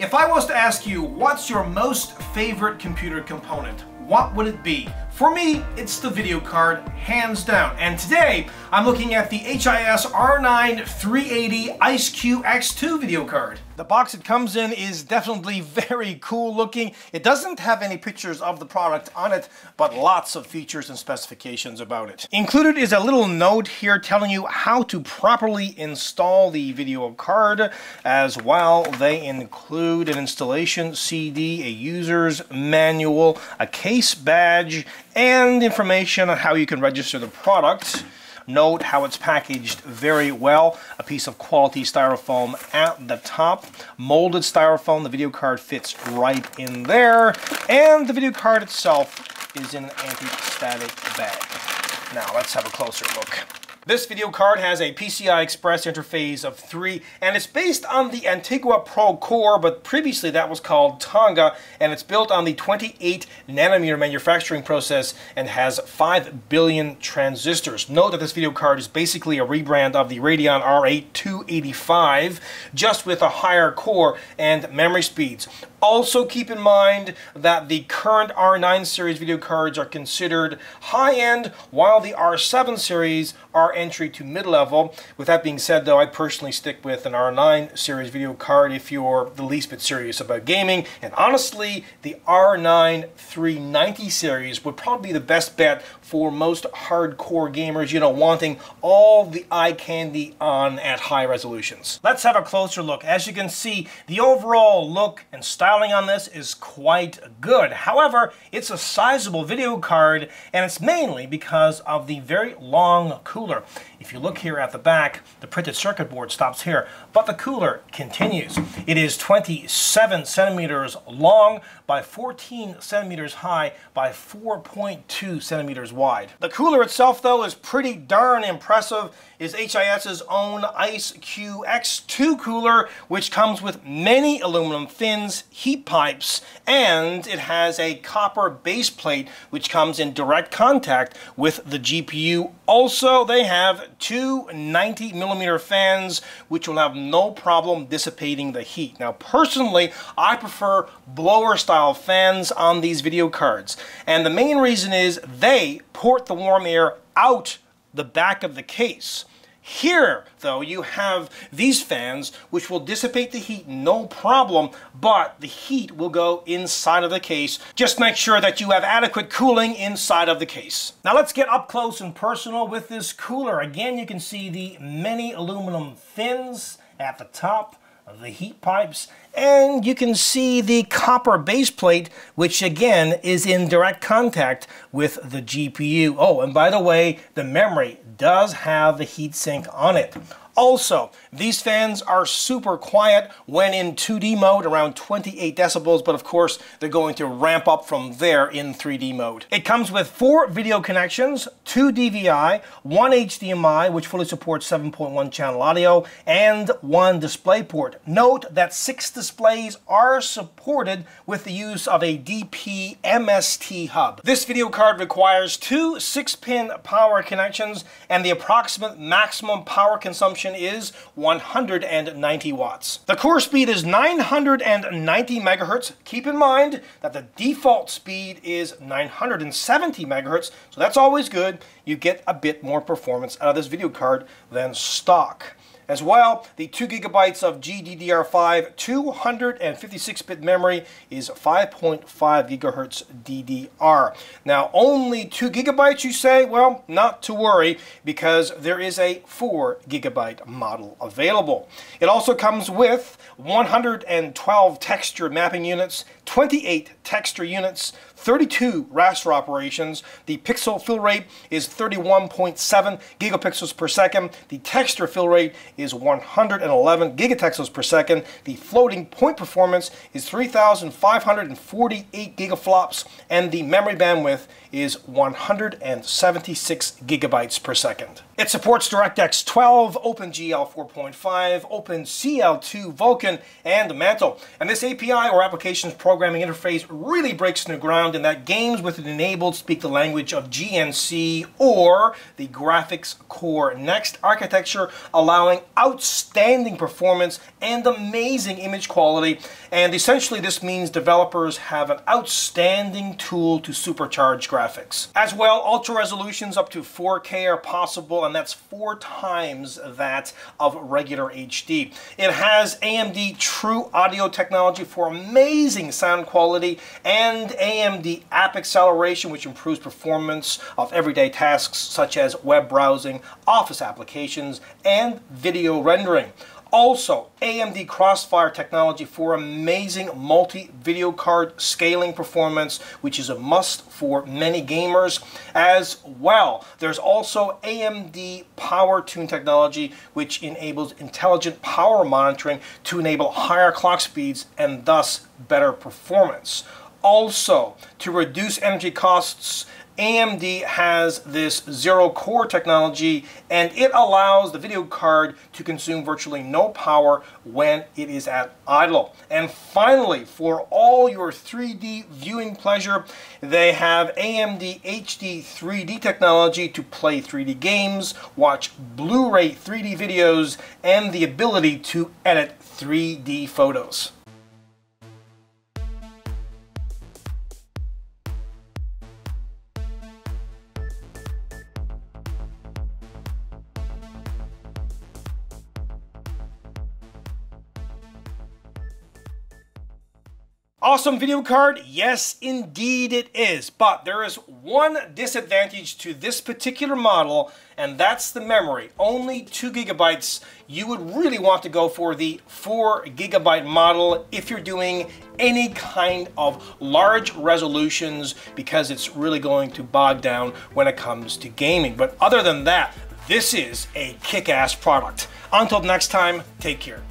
If I was to ask you, what's your most favorite computer component, what would it be? For me, it's the video card, hands down. And today, I'm looking at the HIS R9 380 IceQ X2 video card. The box it comes in is definitely very cool looking. It doesn't have any pictures of the product on it, but lots of features and specifications about it. Included is a little note here telling you how to properly install the video card. As well, they include an installation CD, a user's manual, a case badge, and information on how you can register the product. Note how it's packaged very well. A piece of quality styrofoam at the top. Molded styrofoam, the video card fits right in there. And the video card itself is in an anti-static bag. Now let's have a closer look. This video card has a PCI Express interface of 3, and it's based on the Antigua Pro core, but previously that was called Tonga, and it's built on the 28 nanometer manufacturing process and has 5 billion transistors. Note that this video card is basically a rebrand of the Radeon R8 285, just with a higher core and memory speeds. Also keep in mind that the current R9 series video cards are considered high-end, while the R7 series are entry to mid-level. With that being said, though, I personally stick with an R9 series video card if you're the least bit serious about gaming. And honestly, the R9 390 series would probably be the best bet for most hardcore gamers, you know, wanting all the eye candy on at high resolutions. Let's have a closer look. As you can see, the overall look and styling on this is quite good. However, it's a sizable video card, and it's mainly because of the very long cooler. If you look here at the back, the printed circuit board stops here, but the cooler continues. It is 27 centimeters long by 14 centimeters high by 4.2 centimeters wide. The cooler itself, though, is pretty darn impressive. Is HIS's own IceQ X2 cooler, which comes with many aluminum fins, heat pipes, and it has a copper base plate which comes in direct contact with the GPU. Also, they have two 90mm fans which will have no problem dissipating the heat. Now, personally, I prefer blower style fans on these video cards, and the main reason is they port the warm air out the back of the case. Here, though, you have these fans which will dissipate the heat no problem, but the heat will go inside of the case. Just make sure that you have adequate cooling inside of the case. Now let's get up close and personal with this cooler. Again, you can see the many aluminum fins at the top of the heat pipes, and you can see the copper base plate, which again is in direct contact with the GPU. Oh, and by the way, the memory does have the heatsink on it. Also, these fans are super quiet when in 2D mode, around 28 decibels, but of course they're going to ramp up from there in 3D mode. It comes with 4 video connections, 2 DVI, 1 HDMI, which fully supports 7.1 channel audio, and 1 DisplayPort. Note that 6 displays are supported with the use of a DP MST hub. This video card requires 2 6-pin power connections, and the approximate maximum power consumption is 190 watts. The core speed is 990 megahertz. Keep in mind that the default speed is 970 megahertz, so that's always good. You get a bit more performance out of this video card than stock. As well, the 2 gigabytes of GDDR5 256-bit memory is 5.5 gigahertz DDR. Now, only 2 gigabytes, you say? Well, not to worry, because there is a 4 gigabyte model available. It also comes with 112 texture mapping units, 28 texture units, 32 raster operations. The pixel fill rate is 31.7 gigapixels per second. The texture fill rate is 111 GTexels per second. The floating point performance is 3,548 gigaflops, and the memory bandwidth is 176 gigabytes per second. It supports DirectX 12, OpenGL 4.5, OpenCL2 Vulkan, and Mantle. And this API, or Applications Programming Interface, really breaks new ground in that games with it enabled speak the language of GNC, or the Graphics Core Next architecture, allowing outstanding performance and amazing image quality. And essentially this means developers have an outstanding tool to supercharge graphics. As well, ultra resolutions up to 4K are possible, and that's 4 times that of regular HD. It has AMD True Audio technology for amazing sound quality, and AMD App Acceleration, which improves performance of everyday tasks such as web browsing, office applications, and video rendering. Also, AMD Crossfire technology for amazing multi-video card scaling performance, which is a must for many gamers. As well, there's also AMD Power Tune technology, which enables intelligent power monitoring to enable higher clock speeds and thus better performance. Also, to reduce energy costs, AMD has this zero core technology, and it allows the video card to consume virtually no power when it is at idle. And finally, for all your 3D viewing pleasure, they have AMD HD 3D technology to play 3D games, watch Blu-ray 3D videos, and the ability to edit 3D photos. Awesome video card? Yes, indeed it is. But there is one disadvantage to this particular model, and that's the memory. Only 2 gigabytes. You would really want to go for the 4 gigabyte model if you're doing any kind of large resolutions, because it's really going to bog down when it comes to gaming. But other than that, this is a kick-ass product. Until next time, take care.